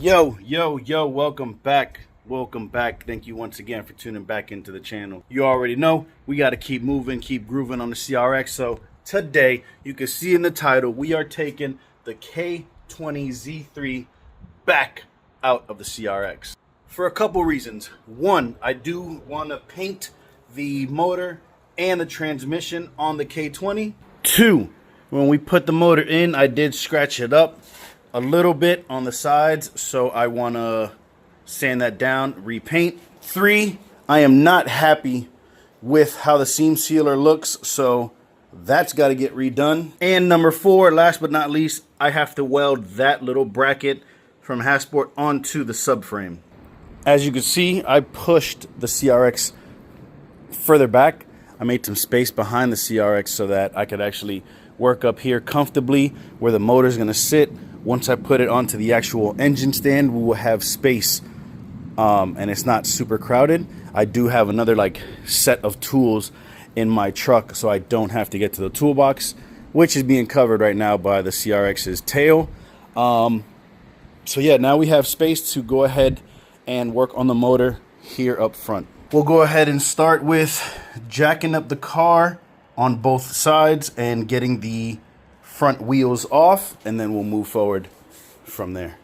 Yo, welcome back. Thank you once again for tuning back into the channel. You already know we got to keep moving, keep grooving on the CRX. So today, you can see in the title, we are taking the K20Z3 back out of the CRX for a couple reasons. One, I do want to paint the motor and the transmission on the K20. Two, when we put the motor in, I did scratch it up a little bit on the sides, so I want to sand that down, repaint. Three, I am not happy with how the seam sealer looks, so that's got to get redone. And number four, last but not least, I have to weld that little bracket from Hasport onto the subframe. As you can see, I pushed the CRX further back. I made some space behind the CRX so that I could actually work up here comfortably where the motor is going to sit. Once I put it onto the actual engine stand, we will have space and it's not super crowded. I do have another set of tools in my truck, so I don't have to get to the toolbox, which is being covered right now by the CRX's tail. So yeah, now we have space to go ahead and work on the motor here up front. We'll go ahead and start with jacking up the car on both sides and getting the front wheels off, and then we'll move forward from there.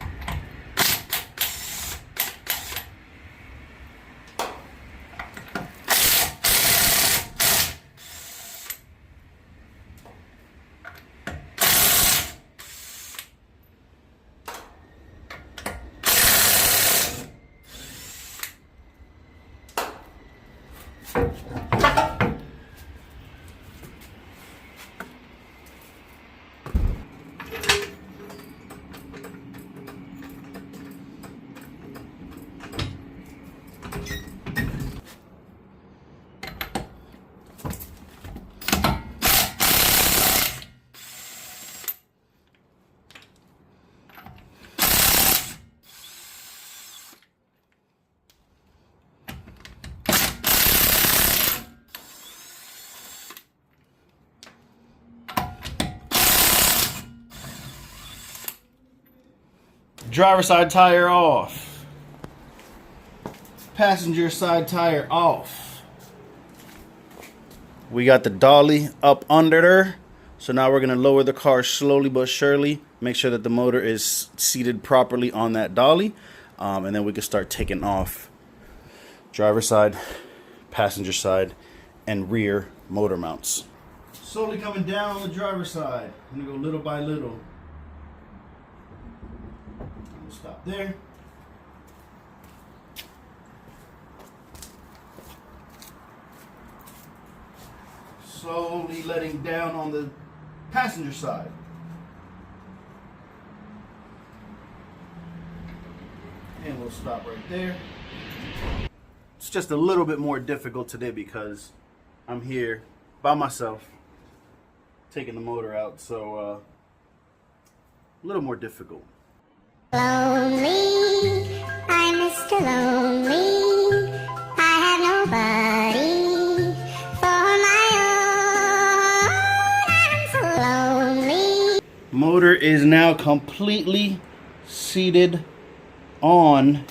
Driver side tire off. Passenger side tire off. We got the dolly up under there. So now we're going to lower the car slowly but surely. Make sure that the motor is seated properly on that dolly. And then we can start taking off driver side, passenger side, and rear motor mounts. Slowly coming down on the driver's side. I'm going to go little by little. Stop there. Slowly letting down on the passenger side. And we'll stop right there. It's just a little bit more difficult today because I'm here by myself taking the motor out, so a little more difficult. Lonely, I'm Mr. Lonely. I have nobody for my own. I'm so lonely. Motor is now completely seated on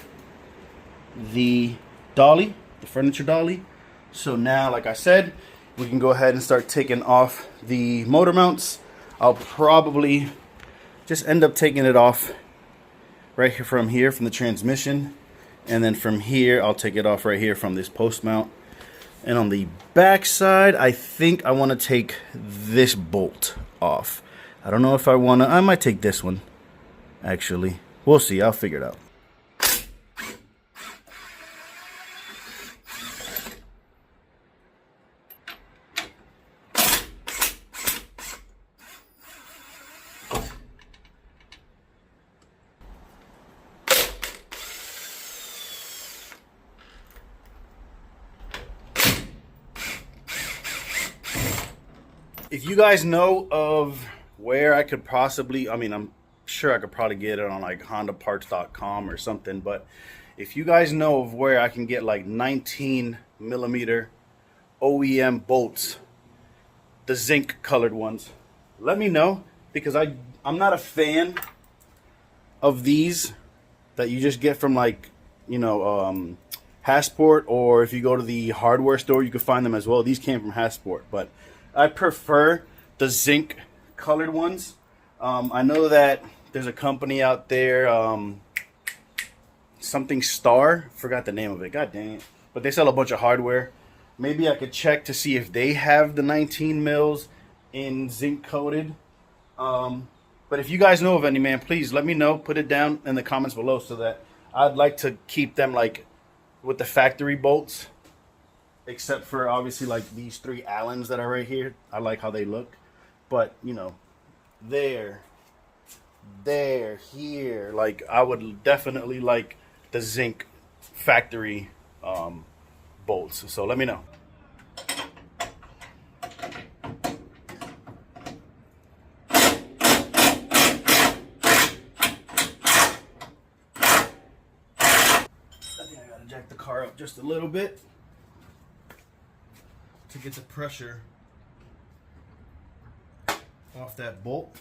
the dolly, the furniture dolly. So now, like I said, we can go ahead and start taking off the motor mounts. I'll probably just end up taking it off right here from the transmission, and then from here I'll take it off right here from this post mount. And on the back side, I think I want to take this bolt off. I don't know if I want to. I might take this one, actually. We'll see. I'll figure it out. If you guys know of where I could possibly, I'm sure I could probably get it on HondaParts.com or something, but if you guys know of where I can get 19 millimeter OEM bolts, the zinc colored ones, let me know, because I'm not a fan of these that you just get from like, Hassport, or if you go to the hardware store, you can find them as well. These came from Hassport, but I prefer the zinc colored ones. I know that there's a company out there, something Star, forgot the name of it, god dang it, but they sell a bunch of hardware. Maybe I could check to see if they have the 19 mils in zinc coated. But if you guys know of any, man, please let me know. Put it down in the comments below, so that I'd like to keep them like with the factory bolts, except for obviously like these 3 Allens that are right here. I like how they look, but there, here, like I would definitely like the zinc factory bolts. So let me know. Jack the car up just a little bit to get the pressure off that bolt.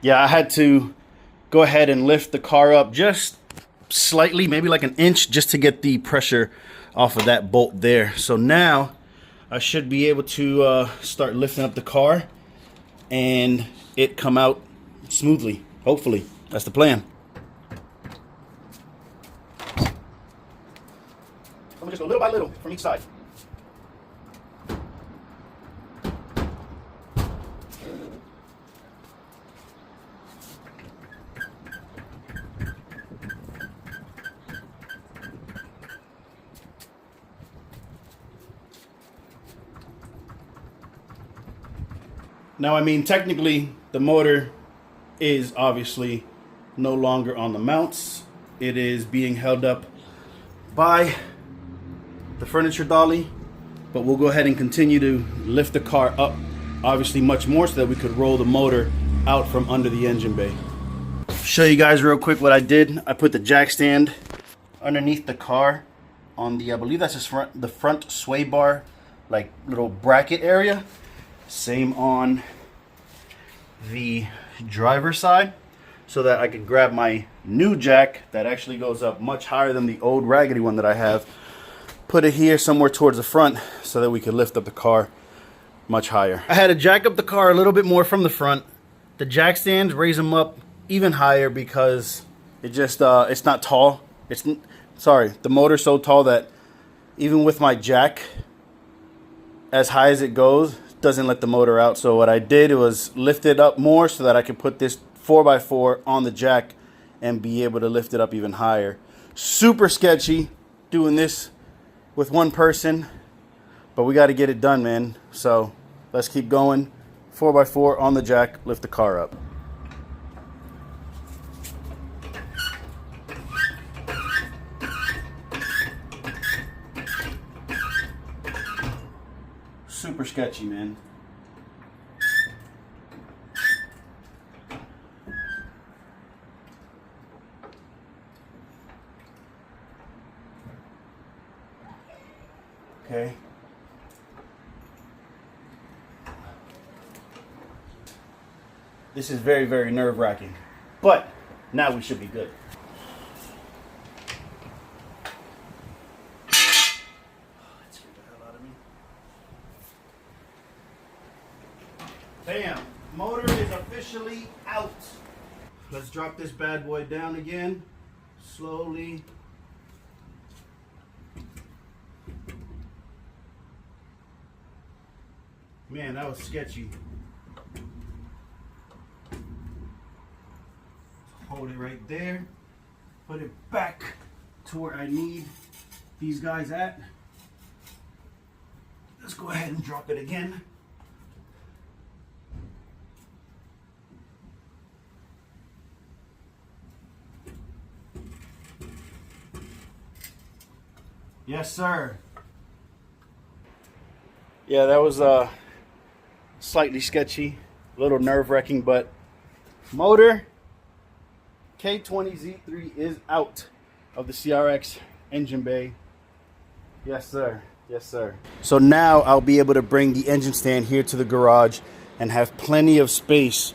Yeah, I had to go ahead and lift the car up just slightly, maybe like an inch, just to get the pressure off of that bolt there. So now I should be able to start lifting up the car and it come out smoothly. Hopefully, that's the plan. I'm gonna just go little by little from each side. Now, I mean, technically, the motor is obviously no longer on the mounts. It is being held up by the furniture dolly, but we'll go ahead and continue to lift the car up, obviously much more, so that we could roll the motor out from under the engine bay. Show you guys real quick what I did. I put the jack stand underneath the car on the, I believe that's the front sway bar, like little bracket area. Same on the driver's side, so that I can grab my new jack that actually goes up much higher than the old raggedy one that I have. Put it here somewhere towards the front so that we could lift up the car much higher. I had to jack up the car a little bit more from the front. The jack stands, raise them up even higher because it just it's not tall. The motor's so tall that even with my jack as high as it goes, doesn't let the motor out. So what I did was lift it up more so that I could put this 4x4 on the jack and be able to lift it up even higher. Super sketchy doing this with one person, but we got to get it done, man. So let's keep going. 4x4 on the jack, lift the car up. Super sketchy, man. Okay. This is very, very nerve-wracking, but now we should be good. Bam! Motor is officially out. Let's drop this bad boy down again, slowly. Man, that was sketchy. Hold it right there. Put it back to where I need these guys at. Let's go ahead and drop it again. Yes, sir. Yeah, that was slightly sketchy, a little nerve-wracking, but motor K20Z3 is out of the CRX engine bay. Yes, sir. Yes, sir. So now I'll be able to bring the engine stand here to the garage and have plenty of space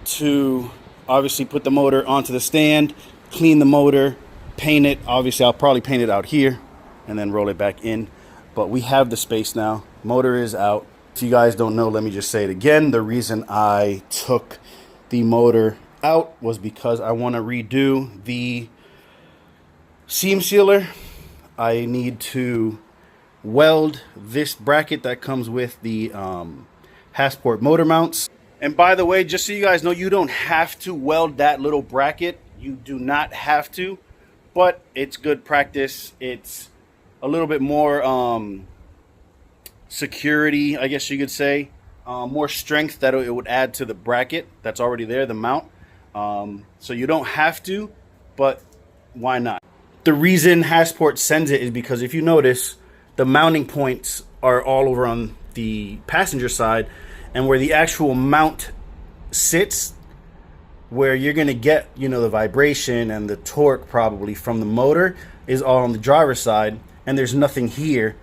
to obviously put the motor onto the stand, clean the motor, paint it. Obviously, I'll probably paint it out here and then roll it back in. But we have the space now. Motor is out. If you guys don't know, let me just say it again. The reason I took the motor out was because I want to redo the seam sealer. I need to weld this bracket that comes with the Hassport motor mounts. And by the way, just so you guys know, you don't have to weld that little bracket. You do not have to, but it's good practice. It's a little bit more security, I guess you could say, more strength that it would add to the bracket that's already there, the mount. So you don't have to, but why not? The reason Hassport sends it is because if you notice, the mounting points are all over on the passenger side, and where the actual mount sits, where you're going to get, you know, the vibration and the torque probably from the motor is all on the driver's side, and there's nothing here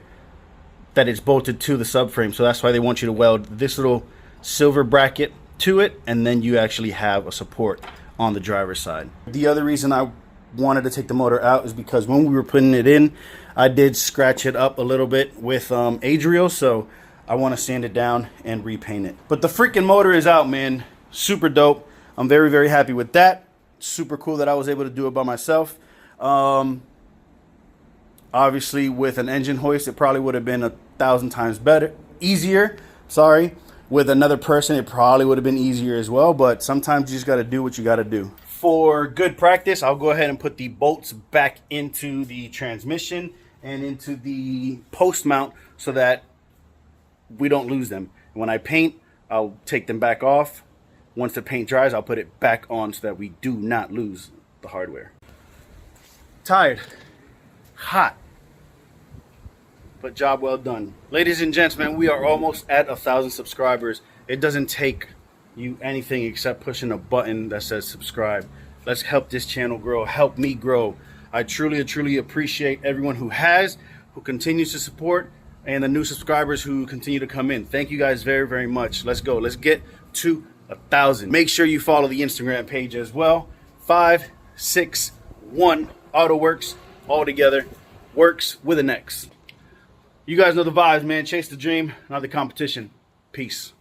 that is bolted to the subframe. So that's why they want you to weld this little silver bracket to it, and then you actually have a support on the driver's side. The other reason I wanted to take the motor out is because when we were putting it in, I did scratch it up a little bit with Adriel, so I want to sand it down and repaint it. But the freaking motor is out, man. Super dope. I'm very, very happy with that. Super cool that I was able to do it by myself. Obviously, with an engine hoist, it probably would have been 1,000 times better, easier. Sorry. With another person, it probably would have been easier as well. But sometimes you just got to do what you got to do. For good practice, I'll go ahead and put the bolts back into the transmission and into the post mount so that we don't lose them. When I paint, I'll take them back off. Once the paint dries, I'll put it back on so that we do not lose the hardware. Tired, hot, but job well done. Ladies and gents, man, we are almost at 1,000 subscribers. It doesn't take you anything except pushing a button that says subscribe. Let's help this channel grow, help me grow. I truly appreciate everyone who continues to support, and the new subscribers who continue to come in. Thank you guys very, very much. Let's go. Let's get to 1,000. Make sure you follow the Instagram page as well. 561 AutoWorks, all together. Works with an X. You guys know the vibes, man. Chase the dream, not the competition. Peace.